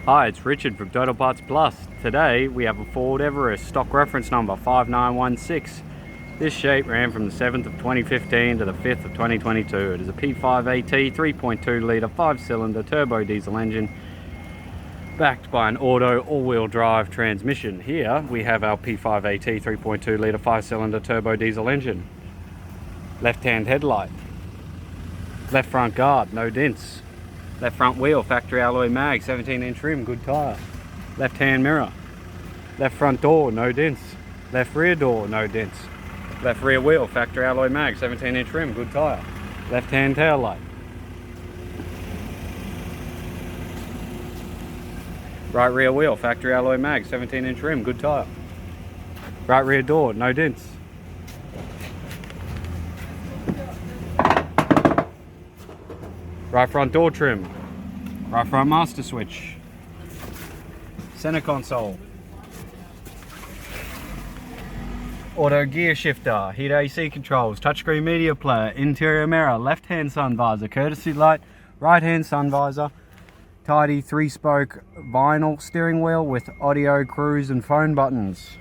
Hi, it's Richard from Total Parts Plus. Today we have a Ford Everest, stock reference number 5916. This shape ran from the 7th of 2015 to the 5th of 2022. It is a P5AT 3.2 litre 5-cylinder turbo diesel engine backed by an auto all-wheel drive transmission. Here we have our P5AT 3.2 litre 5-cylinder turbo diesel engine. Left-hand headlight. Left front guard, no dents. Left front wheel, factory alloy mag, 17-inch rim, good tyre. Left hand mirror. Left front door, no dents. Left rear door, no dents. Left rear wheel, factory alloy mag, 17-inch rim, good tyre. Left hand tail light. Right rear wheel, factory alloy mag, 17-inch rim, good tyre. Right rear door, no dents. Right front door trim. Right front master switch. Center console. Auto gear shifter. Heat AC controls. Touchscreen media player. Interior mirror. Left hand sun visor. Courtesy light. Right hand sun visor. Tidy 3-spoke vinyl steering wheel with audio, cruise and phone buttons.